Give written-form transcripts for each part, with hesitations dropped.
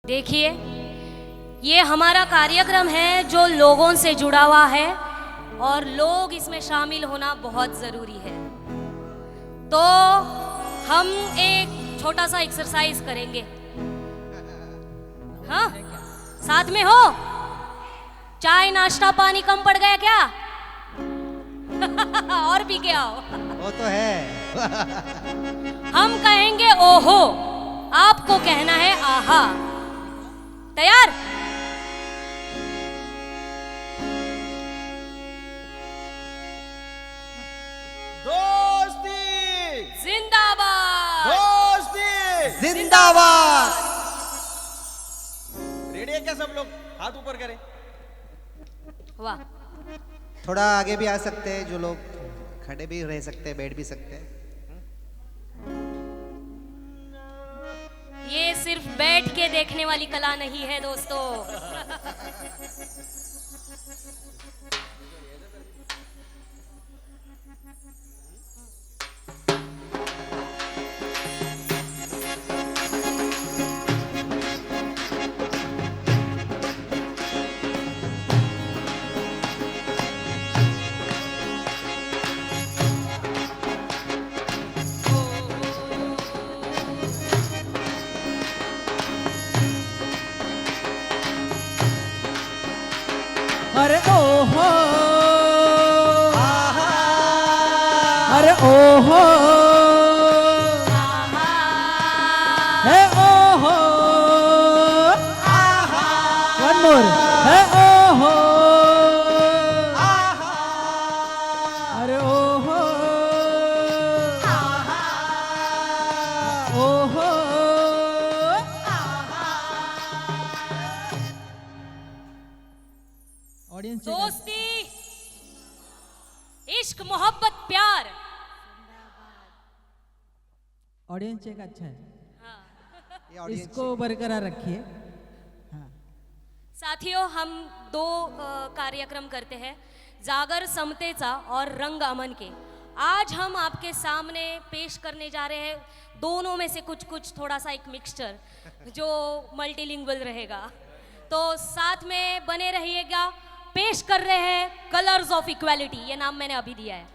देखिए, ये हमारा कार्यक्रम है जो लोगों से जुड़ा हुआ है और लोग इसमें शामिल होना बहुत ज़रूरी है। तो हम एक छोटा सा एक्सरसाइज करेंगे। हाँ, साथ में हो? चाय नाश्ता पानी कम पड़ गया क्या? और पी के आओ। वो तो है। हम कहेंगे ओहो, आपको कहना है आहा। तैयार? दोस्ती जिंदाबाद, दोस्ती जिंदाबाद। रेडी है क्या सब लोग? हाथ ऊपर करें। वाह। थोड़ा आगे भी आ सकते हैं, जो लोग खड़े भी रह सकते हैं, बैठ भी सकते हैं। ये सिर्फ बैठ के देखने वाली कला नहीं है दोस्तों। अरे ओहो, आहा, अरे ओहो, हे ओहो, वन मोर, हे ओहो, अरे ओहो, ओहो, ऑडियंस दोस्ती, इश्क, मोहब्बत, प्यार। ऑडियंस चेक अच्छा है, ये ऑडियंस इसको बरकरार रखिए। हाँ, साथियों, हम दो कार्यक्रम करते हैं, जागर समतेचा और रंग अमन के। आज हम आपके सामने पेश करने जा रहे हैं दोनों में से कुछ कुछ, थोड़ा सा एक मिक्सचर जो मल्टीलिंगुअल रहेगा। तो साथ में बने रहिएगा। पेश कर रहे हैं कलर्स ऑफ इक्वालिटी, ये नाम मैंने अभी दिया है।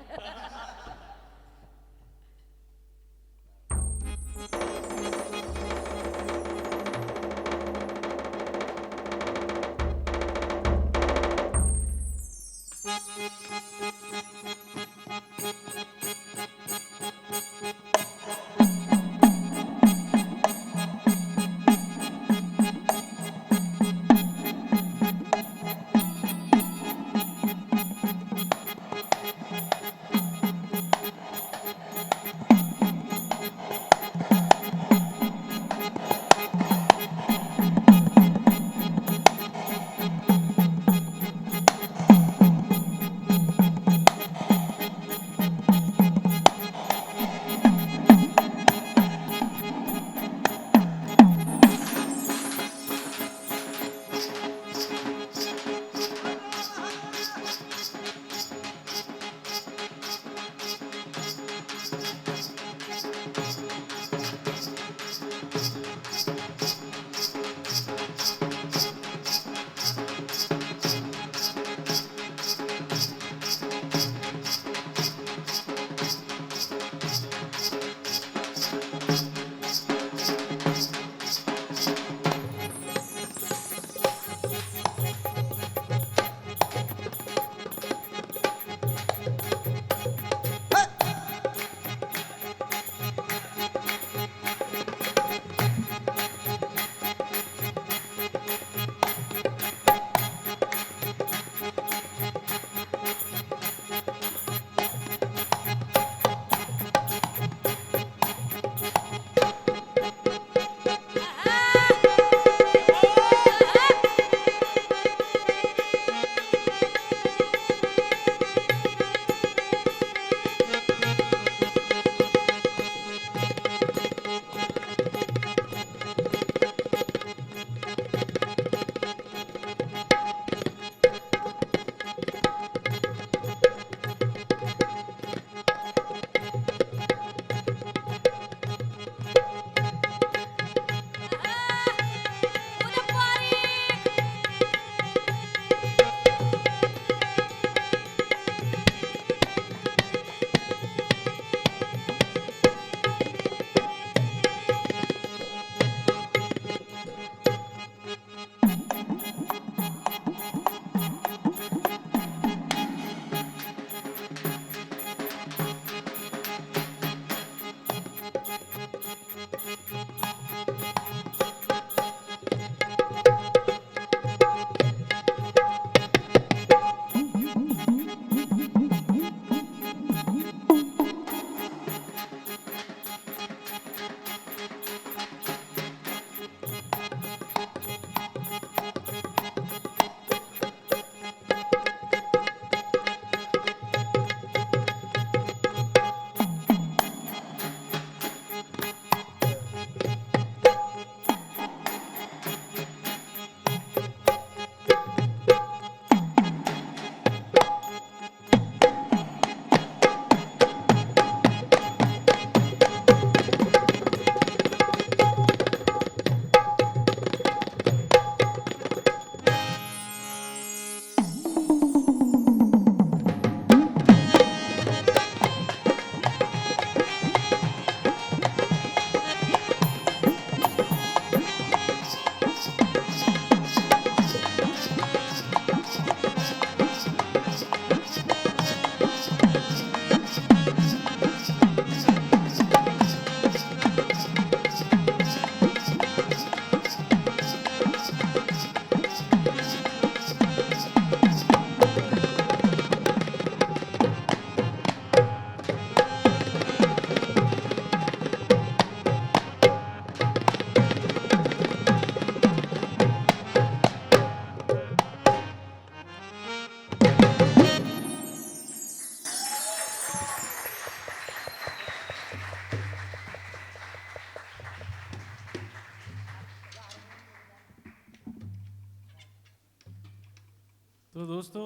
तो दोस्तों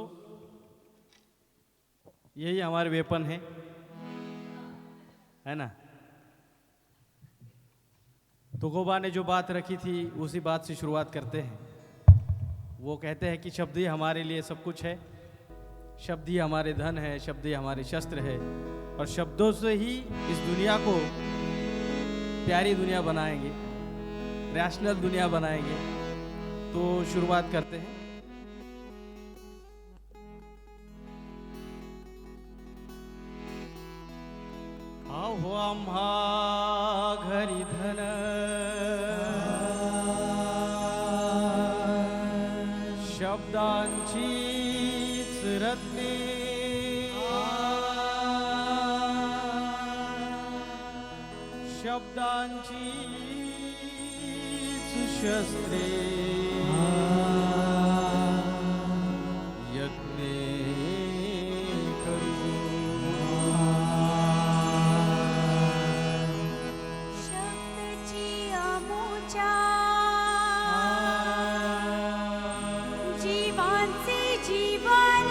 यही हमारे वेपन है ना। तुकोबा ने जो बात रखी थी उसी बात से शुरुआत करते हैं। वो कहते हैं कि शब्द ही हमारे लिए सब कुछ है, शब्द ही हमारे धन है, शब्द ही हमारे शस्त्र है, और शब्दों से ही इस दुनिया को प्यारी दुनिया बनाएंगे, रैशनल दुनिया बनाएंगे। तो शुरुआत करते हैं। अहो आम्हा घरी धन शब्दांचीच रत्ने, शब्दांचीच शस्त्रे, यज्ञे करू। शब्दची अमोच्या जीवांचे जीवन,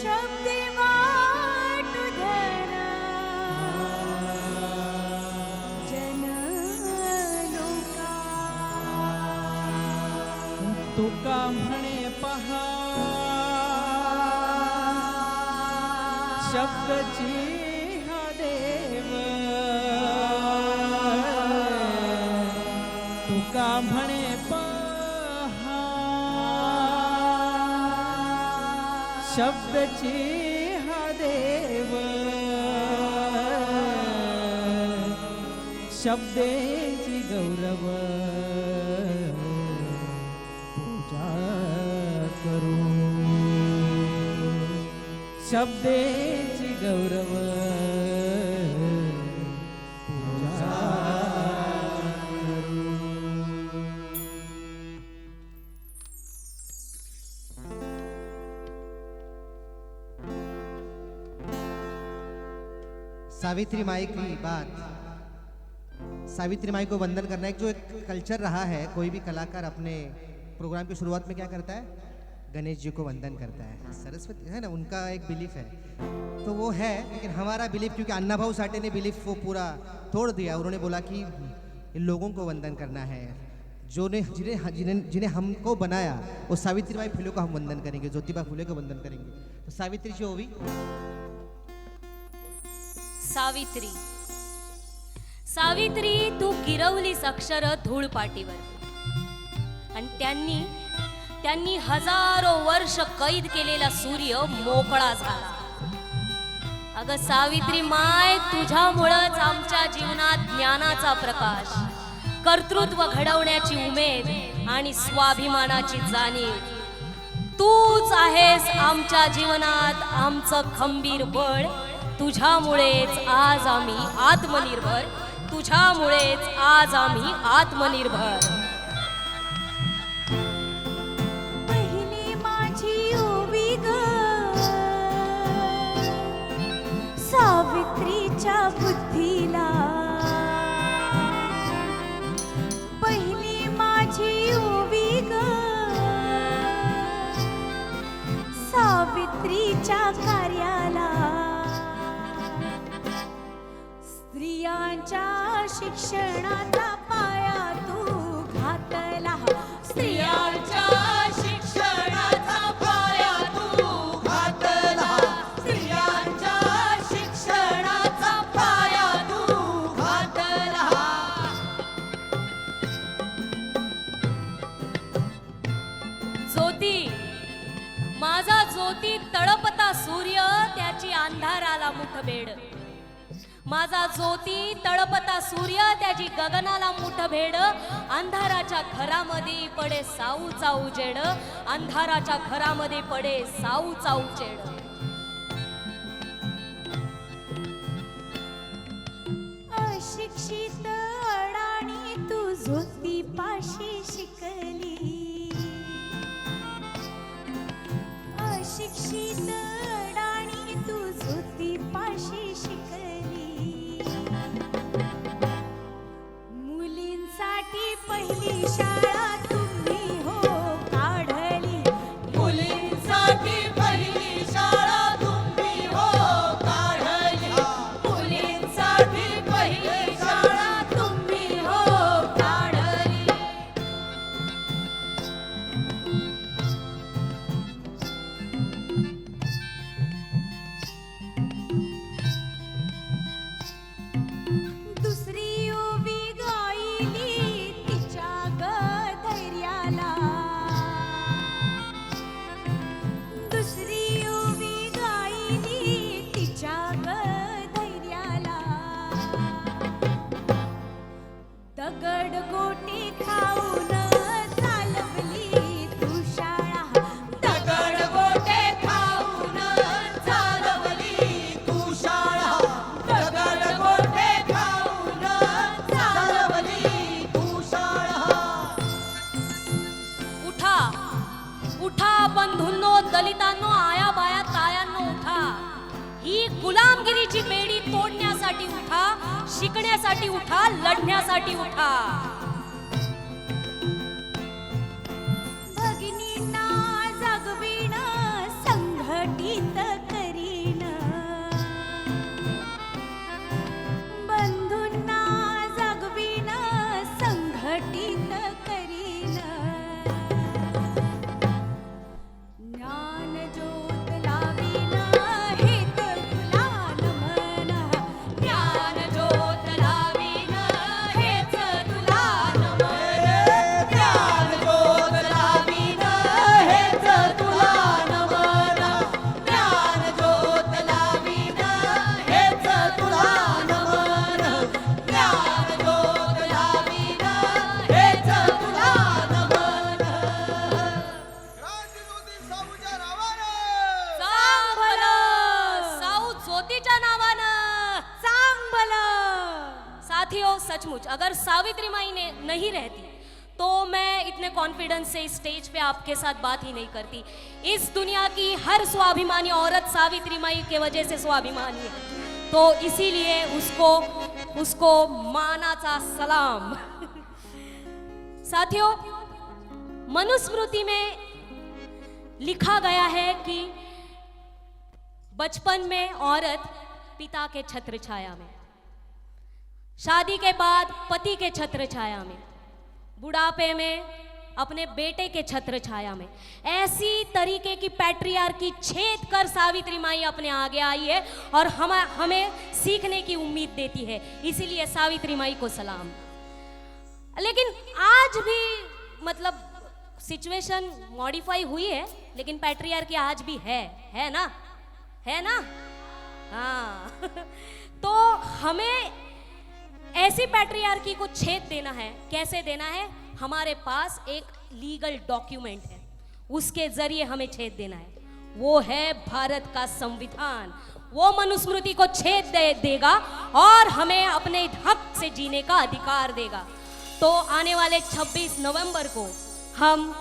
शब्द वाटु धन जन लोका। तुका म्हणे पहा शब्दची हा देव, तुका म्हणे पहा शब्दची हा देव, शब्देची गौरव पूजा करू, शब्देची गौरव पूजा करू। सावित्री माई की बात, सावित्री माई को वंदन करना एक जो एक कल्चर रहा है। कोई भी कलाकार अपने प्रोग्राम की शुरुआत में क्या करता है, गणेश जी को वंदन करता है, सरस्वती है ना, उनका एक बिलीफ है। तो वो है, लेकिन हमारा बिलीफ, क्योंकि अन्ना भाऊ साठे ने बिलीफ वो पूरा तोड़ दिया। उन्होंने बोला कि इन लोगों को वंदन करना है, जो ने जिन्हें जिन्हें जिन्हें हमको बनाया, वो सावित्री बाई फुले को हम वंदन करेंगे, ज्योतिबा फुले को वंदन करेंगे। तो सावित्री जी होवी। सावित्री, सावित्री तू गिरवलीस अक्षर धूळ पाटीवर, आणि त्यांनी हजारो वर्ष कैद केलेला सूर्य मोकळा झाला। अगं सावित्री माय, तुझ्यामुळंच आमच्या जीवनात ज्ञानाचा प्रकाश, कर्तृत्व घडवण्याची उमेद आणि स्वाभिमानाची जाणीव, तूच आहेस आमच्या जीवनात आमचं खंबीर बळ। तुझ्यामुळेच आज आम्ही आत्मनिर्भर, तुझ्यामुळेच आज आम्ही आत्मनिर्भर। पहिली माझी ओवी ग सावित्रीच्या बुद्धीला, पहिली माझी ओवी ग सावित्रीच्या कार्याला। स्त्रियांच्या शिक्षणाचा पाया तू घातला, स्त्रियांच्या शिक्षणाचा पाया तू घातला, स्त्रियांच्या शिक्षणाचा पाया तू घातला। ज्योती, माझा ज्योती तळपता सूर्य, त्याची अंधाराला मुठभेड। माझा ज्योती तळपता सूर्य, त्याची गगनाला मुठभेड। अंधाराच्या घरामध्ये पडे साऊचा उजेड, अंधाराच्या घरामध्ये पडे साऊचा उजेड। अशिक्षित अडाणी तू ज्योती पाशी शिकली, अशिक्षित अडाणी तू ज्योती पाशी शिकली। मुलींसाठी पहिली शाळा तुम्ही शिकण्यासाठी उठा, लढण्यासाठी उठा. भगिनींना जागविण संघटित करीन, बंधूंना जागविण संघटित करीन. ज्ञान ज्योत लावीन हेत तुला नमन, ज्ञान ज्योत लावीन हेच तुला नमन, ज्ञान ज्योत लावीन हेच तुला नमन, ज्ञान ज्योत लावीन हेच तुला नमन, ज्ञान ज्योत लावीन हेच तुला नमन. क्रांतिज्योती साऊच्या नावानं. सांग भलं, साऊ ज्योतीच्या नावानं सांग भलं. साथियों, सचमुच अगर सावित्री माई ने नहीं रहती तो मैं इतने कॉन्फिडेंस से इस स्टेज पे आपके साथ बात ही नहीं करती. इस दुनिया की हर स्वाभिमानी औरत सावित्री माई के वजह से स्वाभिमानी है, तो इसीलिए उसको मानाचा सलाम. साथियों, मनुस्मृति में लिखा गया है कि बचपन में औरत पिता के छत्र छाया में, शादी के बाद पति के छत्र छाया में, बुढ़ापे में अपने बेटे के छत्र छाया में, ऐसी तरीके की पैट्रियार्की छेद कर सावित्री माई अपने आगे आई है और हमें सीखने की उम्मीद देती है. इसीलिए सावित्री माई को सलाम. लेकिन आज भी मतलब सिचुएशन मॉडिफाई हुई है, लेकिन पैट्रियार्की आज भी है ना, है ना. हाँ. तो हमें ऐसी पैट्रियार्की को छेद देना है. कैसे देना है? हमारे पास एक लीगल डॉक्यूमेंट है, उसके जरिए हमें छेद देना है. वो है भारत का संविधान. वो मनुस्मृति को छेद देगा और हमें अपने हक से जीने का अधिकार देगा. तो आने वाले 26 नवंबर को हम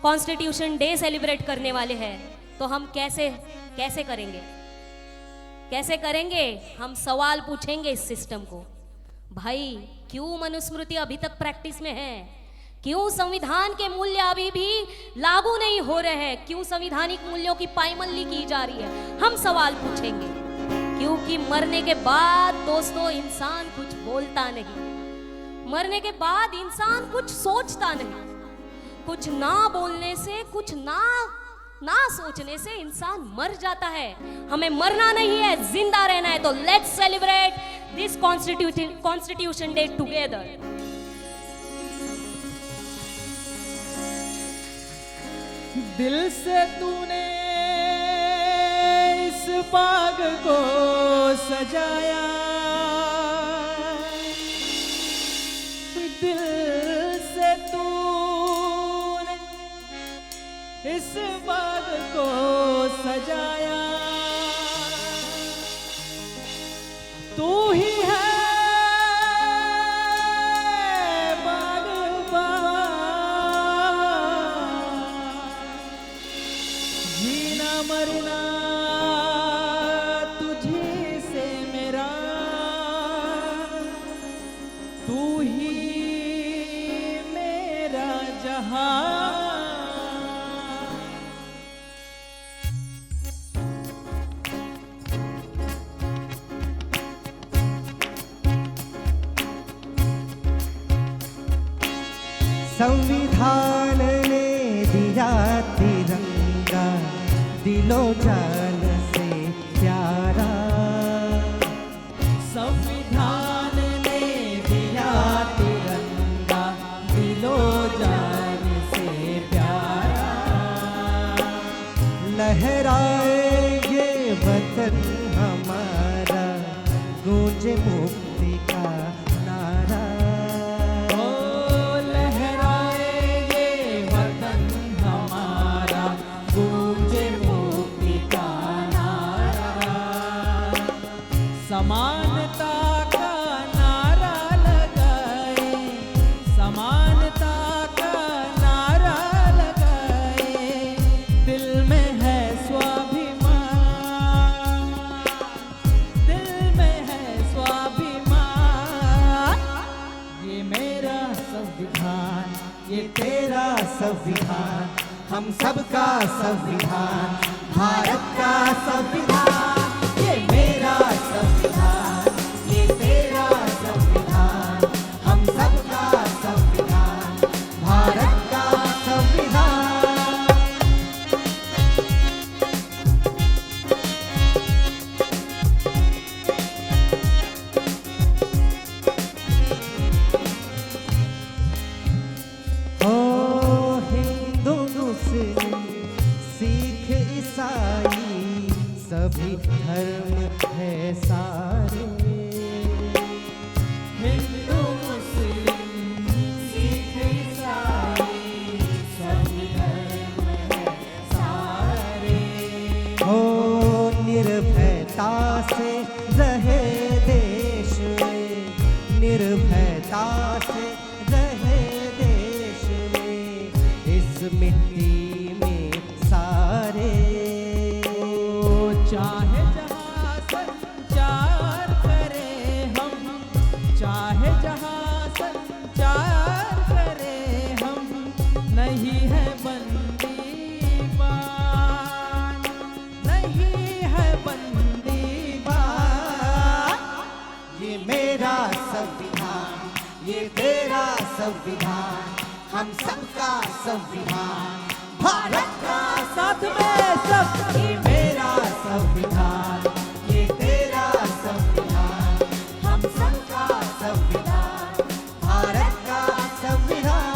कॉन्स्टिट्यूशन डे सेलिब्रेट करने वाले हैं. तो हम कैसे करेंगे? हम सवाल पूछेंगे इस सिस्टम को, भाई क्यों मनुस्मृति अभी तक प्रैक्टिस में है? क्यों संविधान के मूल्य अभी भी लागू नहीं हो रहे हैं? क्यों संवैधानिक मूल्यों की पायमल्ली की जा रही है? हम सवाल पूछेंगे, क्योंकि मरने के बाद दोस्तों इंसान कुछ बोलता नहीं, मरने के बाद इंसान कुछ सोचता नहीं. कुछ ना बोलने से, कुछ ना सोचने से इंसान मर जाता है. हमें मरना नहीं है, जिंदा रहना है. तो let's celebrate this constitution day together. दिल से तूने इस बाग को सजाया, दिल से तूने इस बाग को सजाया. तू ही है बागबान, जीना मरना तुझी से मेरा, तू ही मेरा जहां. संविधान ने दिया तिरंगा, दिलो जान से प्यारा. संविधान ने दिया तिरंगा, दिलो जान से प्यारा. लहराए ये वतन हमारा, गूंजे मुक्ति का नारा. समानता का नारा लगाए, समानता का नारा लगाए. दिल में है स्वाभिमान, दिल में है स्वाभिमान. हम सबका संविधान, भारत का संविधान, ये मेरा संविधान, ये तेरा संविधान, हम सबका संविधान, भारत का संविधान। ओ हिंदू मुस्लिम सिख ईसाई सभी धर्म है सारे, हिंदू मुस्लिम सिख ईसाई सभी धर्म है सारे। हो निर्भयता से रहे देश में, निर्भयता से रहे देश में, इस मिट्टी में सारे। चाहे जहाँ संचार करें हम, चाहे जहाँ संचार करें हम, नहीं है बंदीवान, नहीं है बंदीवान। ये मेरा संविधान, ये तेरा संविधान, हम सबका संविधान, भारत का साथ में सब ये मेरा संविधान, ये तेरा संविधान, हम सबका संविधान, भारत का संविधान।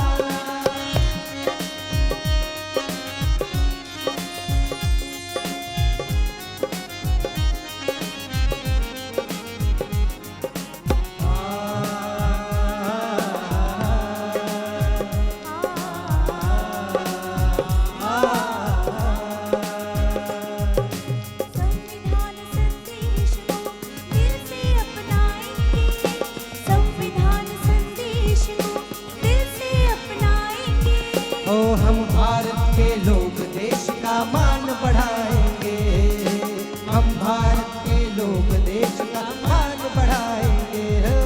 संविधान संदेश को दिल से अपनाएंगे, संविधान संदेश को दिल से अपनाएंगे। ओ हम भारत के लोग देश का मान बढ़ाएंगे, हम भारत के लोग देश का मान बढ़ाएंगे। हो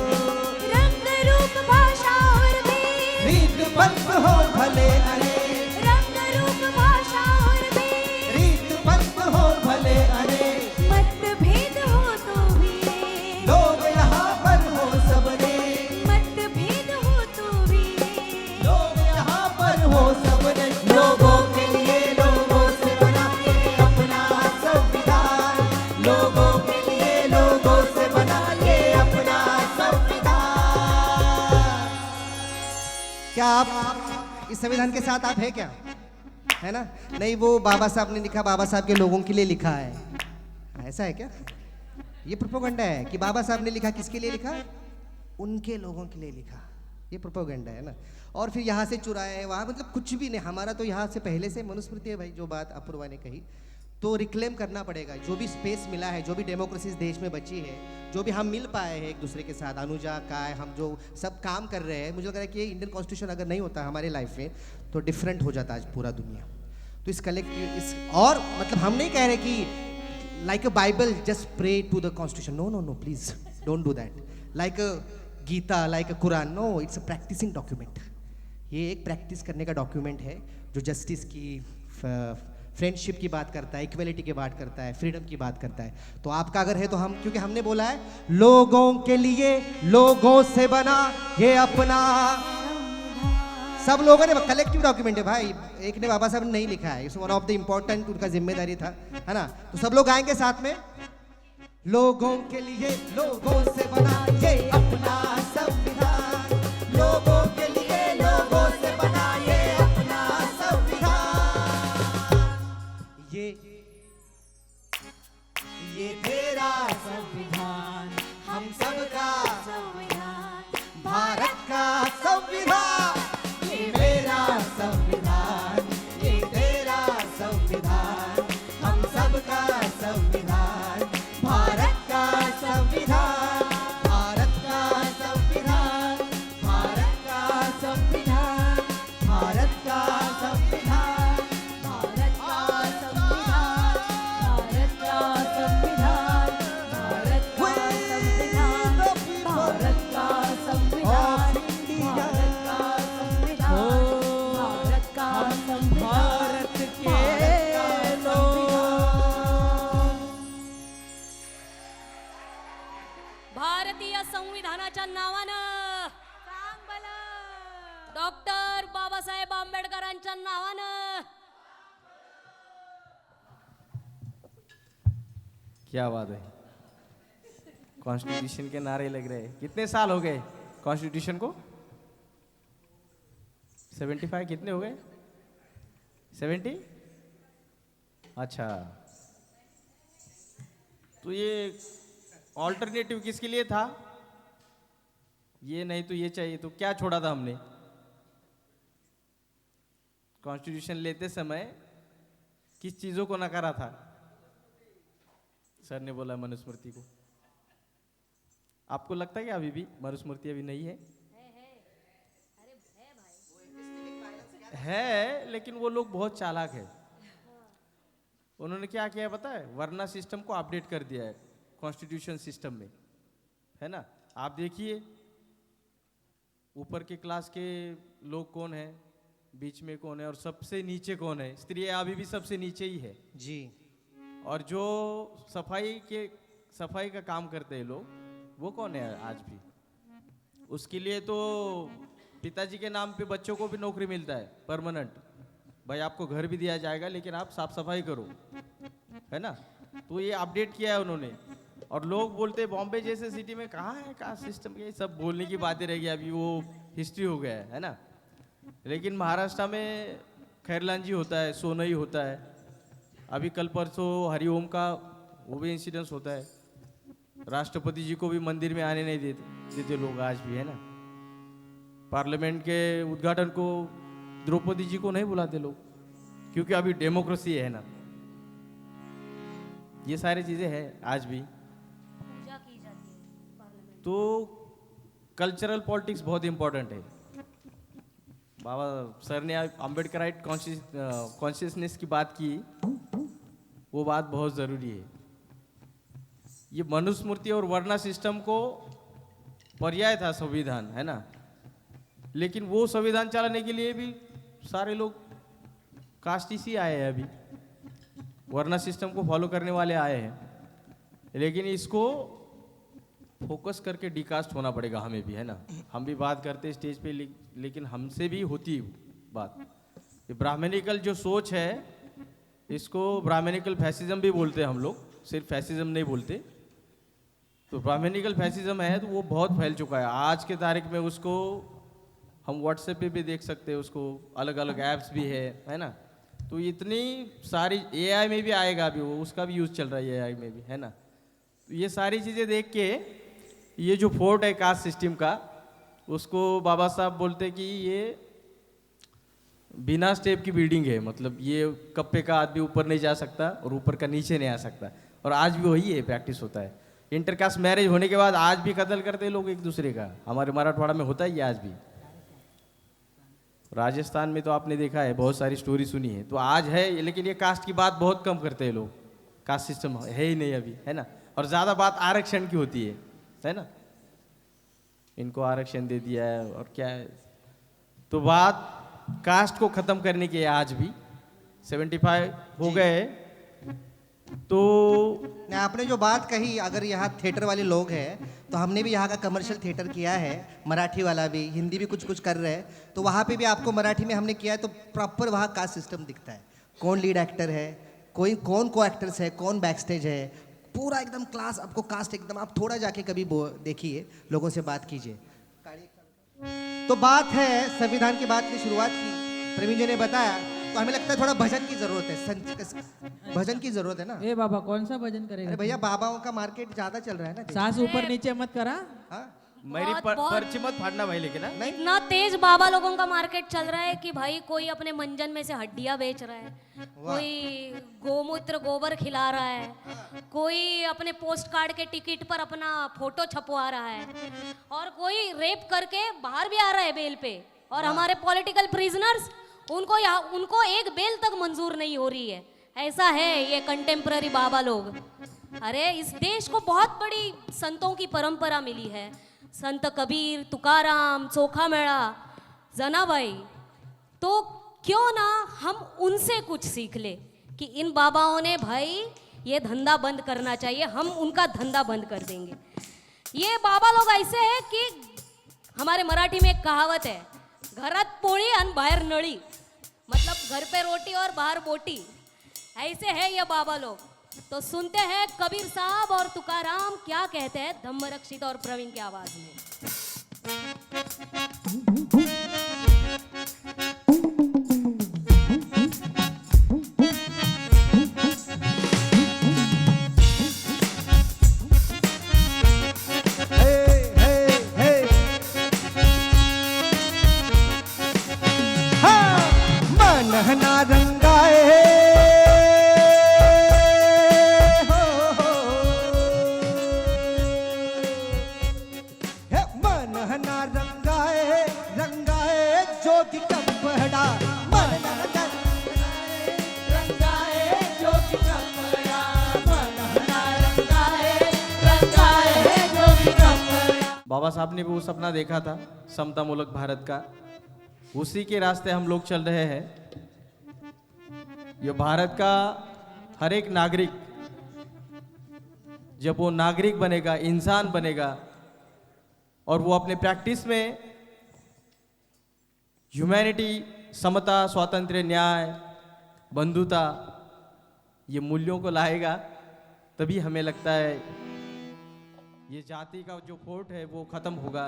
रंग रूप भाषा और भेद, रीत बंद हो भले अनेक, रंग रूप भाषा और भेद, रीत बंद हो भले अनेक, मतभेद हो तो भी एक, लोग यहाँ पर हो सबने, मतभेद हो तो भी एक। लोग यहाँ पर हो सबने, लोगों के लिए लोगों से बना ये अपना संविधान, लोगों के लिए लोगों से बना ये अपना संविधान। क्या आप इस संविधान के साथ आप हैं क्या? है ना? नहीं, वो बाबा साहब ने लिखा, बाबा साहब के लोगों के लिए लिखा है, ऐसा है क्या? ये प्रोपेगेंडा है कि बाबा साहब ने लिखा, किसके लिए लिखा? उनके लोगों के लिए लिखा। ये प्रोपेगेंडा है ना। और फिर यहाँ से चुराया है वहाँ, मतलब कुछ भी नहीं। हमारा तो यहाँ से पहले से मनुस्मृति है भाई, जो बात अपूर्वा ने कही तो रिक्लेम करना पड़ेगा। जो भी स्पेस मिला है, जो भी डेमोक्रेसी इस देश में बची है, जो भी हम मिल पाए हैं एक दूसरे के साथ, अनुजा काय, हम जो सब काम कर रहे हैं, मुझे लग रहा है कि ये इंडियन कॉन्स्टिट्यूशन अगर नहीं होता हमारे लाइफ में तो डिफरेंट हो जाता आज पूरा दुनिया। तो इस कलेक्टिव इस और मतलब हम नहीं कह रहे कि like a Bible just pray to the constitution, no no no, please don't do that. Like a Gita, like a Quran, no, it's a practising document. ये एक प्रैक्टिस करने का डॉक्यूमेंट है जो जस्टिस की, फ्रेंडशिप की बात करता है, इक्वलिटी की बात करता है, फ्रीडम की बात करता है। तो आपका अगर है तो हम, क्योंकि हमने बोला है लोगों के लिए लोगों से बना ये अपना, सब लोगों ने, कलेक्टिव डॉक्यूमेंट है भाई, एक ने बाबा साहब ने नहीं लिखा है, it's one of the important, उनका जिम्मेदारी था, है ना। तो सब लोग आएंगे साथ में, लोगों के लिए लोगों से बना ये अपना संविधान, लोगों के लिए लोगों से बना ये अपना संविधान, ये तेरा संविधान, हम सबका संविधान, भारत का संविधान, ये मेरा संविधान, ये तेरा संविधान, हम सबका संविधान, भारत का संविधान, भारत का संविधान, भारत का संविधान, भारत का संविधान, भारत का संविधान, भारत का संविधान, भारत का संविधान, भारत का संविधान, भारत का संविधान, भारत का संविधान, बाबाच्या नावानं सांग भलं. डॉक्टर बाबासाहेब आंबेडकरांच्या नावानं. क्या बात है, कॉन्स्टिट्यूशन के नारे लग रहे हैं। कितने साल हो गए कॉन्स्टिट्यूशन को? 75 कितने हो गए? 70? अच्छा, तो ये ऑल्टरनेटिव किसके लिए था? ये नहीं तो ये चाहिए, तो क्या छोड़ा था हमने? कॉन्स्टिट्यूशन लेते समय किस चीजों को नकारा था? सर ने बोला मनुस्मृति को। आपको लगता है कि अभी भी मनुस्मृति अभी नहीं है? है, लेकिन वो लोग बहुत चालाक है। उन्होंने क्या किया है पता है? वर्ना सिस्टम को अपडेट कर दिया है कॉन्स्टिट्यूशन सिस्टम में, है ना? आप देखिए ऊपर के क्लास के लोग कौन है, बीच में कौन है और सबसे नीचे कौन है? स्त्री अभी भी सबसे नीचे ही है जी। और जो सफाई का काम करते हैं लोग, वो कौन है आज भी? उसके लिए तो पिताजी के नाम पे बच्चों को भी नौकरी मिलता है परमानेंट। भाई आपको घर भी दिया जाएगा लेकिन आप साफ सफाई करो, है ना? तो ये अपडेट किया है उन्होंने। और लोग बोलते हैं बॉम्बे जैसे सिटी में कहाँ है कास्ट सिस्टम, ये सब बोलने की बातें रह गई, अभी वो हिस्ट्री हो गया है ना? लेकिन महाराष्ट्र में खैरलांजी होता है, सोनई होता है, अभी कल परसों हरिओम का वो भी इंसिडेंस होता है। राष्ट्रपति जी को भी मंदिर में आने नहीं देते लोग आज भी, है ना? पार्लियामेंट के उद्घाटन को द्रौपदी जी को नहीं बुलाते लोग, क्योंकि अभी डेमोक्रेसी है ना? ये सारी चीजें हैं आज भी। पूजा की जाती है पार्लियामेंट। तो कल्चरल पॉलिटिक्स बहुत इंपॉर्टेंट है। बाबा सर ने अम्बेडकराइट कॉन्शियसनेस की बात की, वो बात बहुत ज़रूरी है। ये मनुस्मृति और वर्ना सिस्टम को पर्याय था संविधान, है ना? लेकिन वो संविधान चलाने के लिए भी सारे लोग कास्टिसी आए हैं, अभी वर्ना सिस्टम को फॉलो करने वाले आए हैं। लेकिन इसको फोकस करके डिकास्ट होना पड़ेगा हमें भी, है ना? हम भी बात करते स्टेज पे, लेकिन हमसे भी होती बात। ये ब्राह्मणिकल जो सोच है, इसको ब्राह्मणिकल फैसिज्म भी बोलते हैं हम लोग, सिर्फ फैसिज्म नहीं बोलते। तो ब्राह्मणिकल फैसिज्म है तो वो बहुत फैल चुका है आज के तारीख में। उसको हम व्हाट्सएप पे भी देख सकते हैं, उसको अलग अलग ऐप्स भी है ना? तो इतनी सारी एआई में भी आएगा अभी, वो उसका भी यूज़ चल रहा है एआई में भी, है ना? तो ये सारी चीज़ें देख के ये जो फोर्ट है कास्ट सिस्टम का, उसको बाबा साहब बोलते कि ये बिना स्टेप की बिल्डिंग है। मतलब ये कप्पे का आदमी ऊपर नहीं जा सकता और ऊपर का नीचे नहीं आ सकता। और आज भी वही है प्रैक्टिस होता है। इंटरकास्ट मैरिज होने के बाद आज भी कत्ल करते हैं लोग एक दूसरे का। हमारे मराठवाड़ा में होता ही है आज भी। राजस्थान में तो आपने देखा है, बहुत सारी स्टोरी सुनी है। तो आज है, लेकिन ये कास्ट की बात बहुत कम करते हैं लोग। कास्ट सिस्टम है ही नहीं अभी, है ना? और ज़्यादा बात आरक्षण की होती है ना? इनको आरक्षण दे दिया है और क्या है। तो बात कास्ट को खत्म करने की है। आज भी 75 हो गए। तो नहीं, आपने जो बात कही, अगर यहाँ थिएटर वाले लोग हैं तो हमने भी यहाँ का कमर्शियल थिएटर किया है, मराठी वाला भी, हिंदी भी कुछ कुछ कर रहे हैं। तो वहाँ पे भी आपको मराठी में हमने किया है, तो प्रॉपर वहाँ कास्ट सिस्टम दिखता है। कौन लीड एक्टर है, कौन को एक्टर्स है, कौन बैक स्टेज है, पूरा एकदम क्लास आपको कास्ट एकदम। आप थोड़ा जाके कभी देखिए, लोगों से बात कीजिए। तो बात है संविधान की बात की शुरुआत की, प्रवीण जी ने बताया। तो हमें लगता है थोड़ा भजन की जरूरत है, भजन की जरूरत है ना? ए बाबा कौन सा भजन अरे करेगा? भैया, बाबाओं का मार्केट ज्यादा चल रहा है ना। सास ऊपर नीचे मत करा। हाँ? मेरी बहुत- पर्ची मत फाड़ना भाई, लेकिन हाँ? इतना तेज बाबा लोगों का मार्केट चल रहा है कि भाई कोई अपने मंजन में से हड्डियां बेच रहा है, कोई गोमूत्र गोबर खिला रहा है, कोई अपने पोस्ट कार्ड के टिकट पर अपना फोटो छपवा रहा है, और कोई रेप करके बाहर भी आ रहा है बेल पे। और हमारे पॉलिटिकल प्रिजनर्स, उनको एक बेल तक मंजूर नहीं हो रही है। ऐसा है ये कंटेम्प्ररी बाबा लोग। अरे इस देश को बहुत बड़ी संतों की परंपरा मिली है। संत कबीर, तुकाराम, चोखा मेळा, जनाबाई। तो क्यों ना हम उनसे कुछ सीख ले कि इन बाबाओं ने भाई ये धंधा बंद करना चाहिए, हम उनका धंधा बंद कर देंगे। ये बाबा लोग ऐसे हैं कि हमारे मराठी में एक कहावत है, घरात पोळी और बाहर नळी, मतलब घर पे रोटी और बाहर बोटी। ऐसे है ये बाबा लोग। तो सुनते हैं कबीर साहब और तुकाराम क्या कहते हैं धम्म रक्षित और प्रवीण की आवाज में। मन ना रंगाए मन ना रंगाए रंगाए जोगी कपड़ा मन ना रंगाए जोगी कपड़ा मन ना रंगाए जोगी कपड़ा। बाबा साहब ने भी वो सपना देखा था समता मूलक भारत का, उसी के रास्ते हम लोग चल रहे हैं। ये भारत का हर एक नागरिक जब वो नागरिक बनेगा, इंसान बनेगा और वो अपने प्रैक्टिस में ह्यूमैनिटी, समता, स्वातंत्र्य, न्याय, बंधुता, ये मूल्यों को लाएगा, तभी हमें लगता है ये जाति का जो फोर्ट है वो खत्म होगा,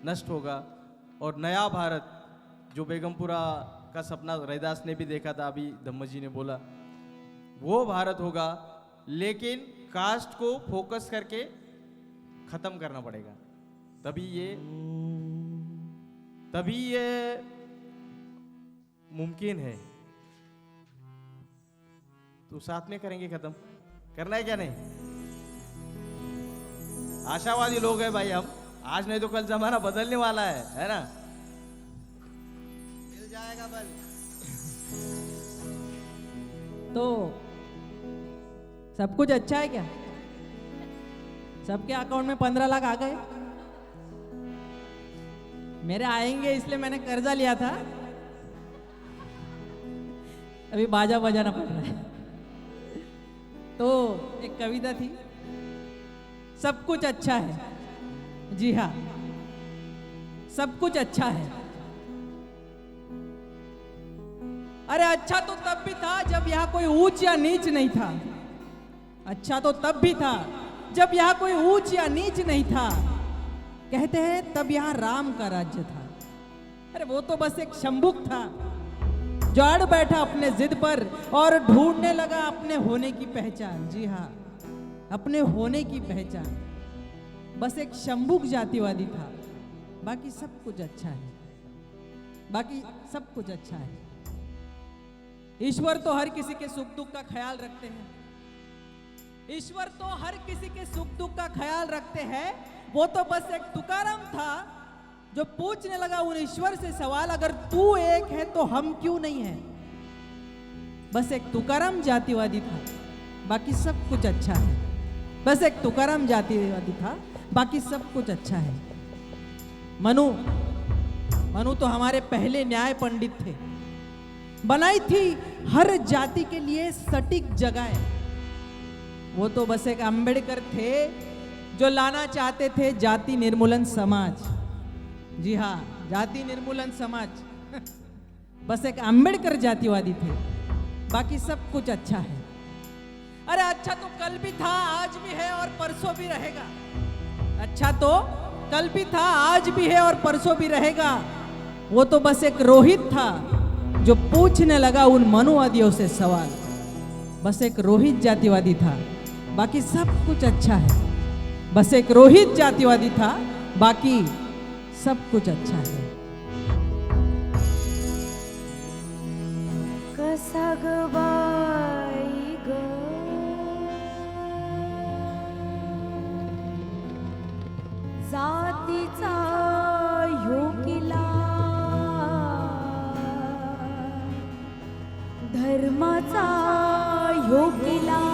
नष्ट होगा और नया भारत जो बेगमपुरा का सपना रैदास ने भी देखा था, अभी धम्म जी ने बोला, वो भारत होगा। लेकिन कास्ट को फोकस करके खत्म करना पड़ेगा, तभी ये मुमकिन है। तो साथ में करेंगे, खत्म करना है क्या नहीं? आशावादी लोग हैं भाई हम, आज नहीं तो कल जमाना बदलने वाला है ना? मिल जाएगा बल। तो सब कुछ अच्छा है क्या? सबके अकाउंट में 15 लाख आ गए? मेरे आएंगे इसलिए मैंने कर्जा लिया था, अभी बाजा बजाना पड़ रहा है। तो एक कविता थी, सब कुछ अच्छा है। जी हाँ, सब कुछ अच्छा है। अरे अच्छा तो तब भी था जब यहाँ कोई ऊंच या नीच नहीं था। अच्छा तो तब भी था जब यहाँ कोई ऊंच या नीच नहीं था। कहते हैं तब यहाँ राम का राज्य था। अरे वो तो बस एक शंभुक था जो अड़ बैठा अपने जिद पर और ढूंढने लगा अपने होने की पहचान। जी हाँ, अपने होने की पहचान। बस एक शंभुक जातिवादी था, बाकी सब कुछ अच्छा है, बाकी सब कुछ अच्छा है। ईश्वर तो हर किसी के सुख दुख का ख्याल रखते हैं। ईश्वर तो हर किसी के सुख दुख का ख्याल रखते हैं। वो तो बस एक तुकाराम था जो पूछने लगा उन ईश्वर से सवाल, अगर तू एक है तो हम क्यों नहीं है। बस एक तुकाराम जातिवादी था, बाकी सब कुछ अच्छा है। बस एक तुकाराम जातिवादी था, बाकी सब कुछ अच्छा है। मनु तो हमारे पहले न्याय पंडित थे। बनाई थी हर जाति के लिए सटीक जगह। वो तो बस एक अंबेडकर थे जो लाना चाहते थे जाति निर्मूलन समाज। जी हाँ, जाति निर्मूलन समाज। बस एक अंबेडकर जातिवादी थे, बाकी सब कुछ अच्छा है। अरे अच्छा तो कल भी था, आज भी है और परसों भी रहेगा। अच्छा तो कल भी था, आज भी है और परसों भी रहेगा। वो तो बस एक रोहित था जो पूछने लगा उन मनुवादियों से सवाल। बस एक रोहित जातिवादी था, बाकी सब कुछ अच्छा है। बस एक रोहित जातिवादी था, बाकी सब कुछ अच्छा है। कसा ग बाई ग जातीचा योगिला धर्माचा योगिला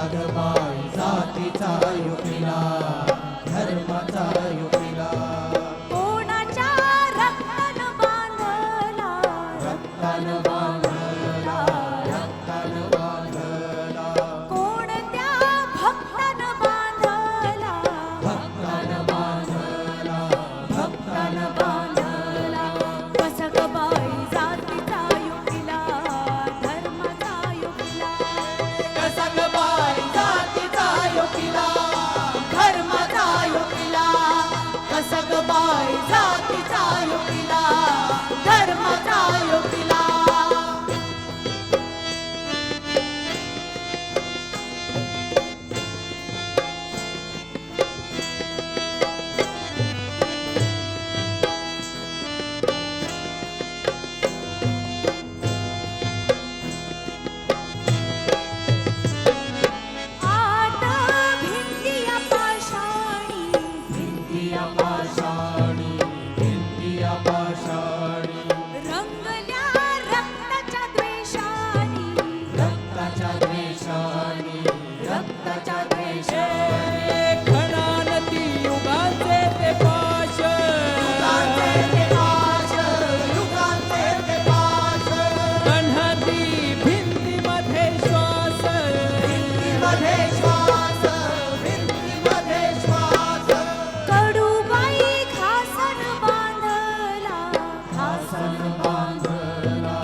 सगबाई जातीचा युकिला धर्माचा युकिला कोणाच्या रक्तान बांधला रक्तान बांधला रक्तान बांधला कोणत्या भक्तान बांधला भक्तान बांधला भक्तान बांधला कसगबाई जातीचा युकिला धर्माचा युकिला कसगबाई जातीचा युकिला धर्माचा युकिला कसगबाई जातीचा युकिला धर्माचा युकिला आत भिंतिया पाषाणी भिंतिया पाषाणी भिंतिया पाषाणी रंगल्या रक्ताच्या द्वेषानी रक्ताच्या द्वेषाने रक्ताच्या द्वेषाने खणानती युगाचे ते पाश युगांचे ते पाश युगांचे ते पाश कण्हती भिंतीमध्ये श्वास भिंतीमध्ये श्वास भिंतीमध्ये श्वास कडूबाई खासन बांधला घासन बांधला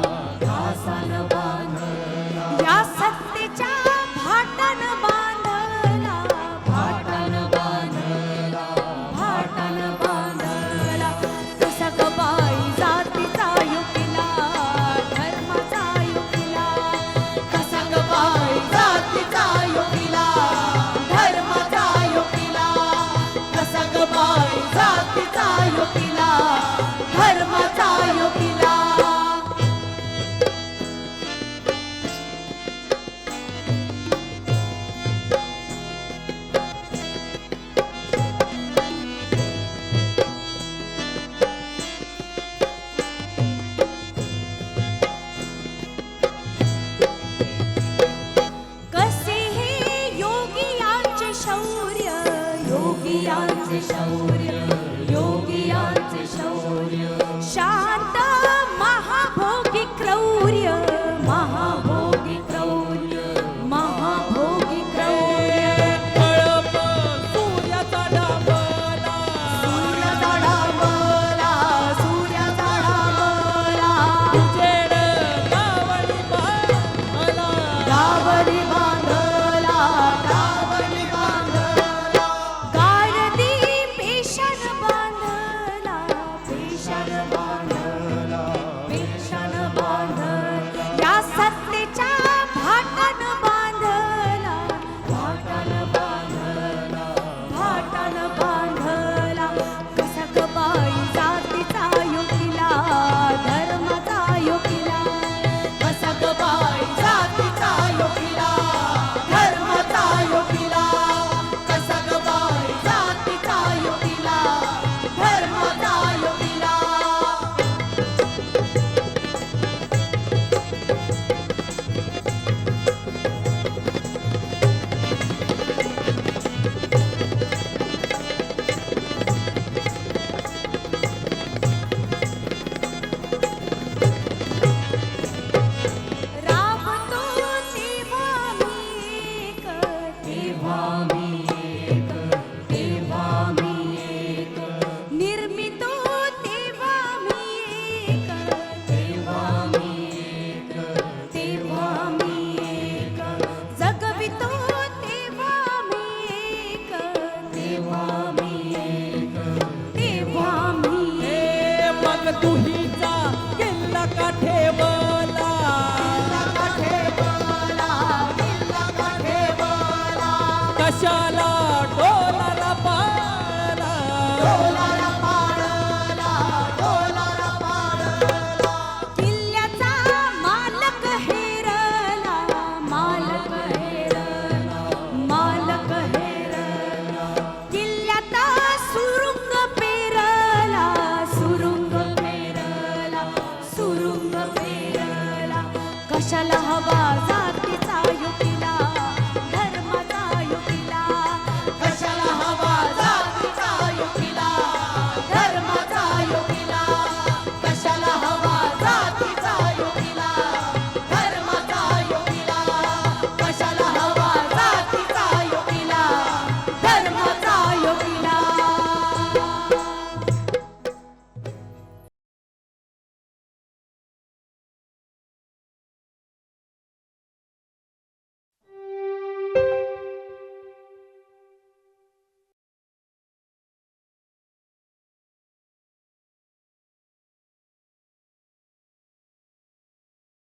घासन बांधला या सत्तेच्या भाटन बांधला भाटन बांधला भाटन बांधला कसगबाई जातीचा युकिला धर्माचा युकिला कसगबाई जातीचा युकिला धर्माचा युकिला कसगबाई जातीचा युकिला धर्माचा युकिला कसे हे योगियांचे शौर्य योगियांचे शौर्य योगियांचे शौर्य शांत महाभोगी क्रौर्य महाभोगी क्रौर्य महाभोगी क्रौर्य कळप सूर्याचा डाबला सूर्याचा डाबला सूर्याचा डाबला उजेड गावडी बाला गावडी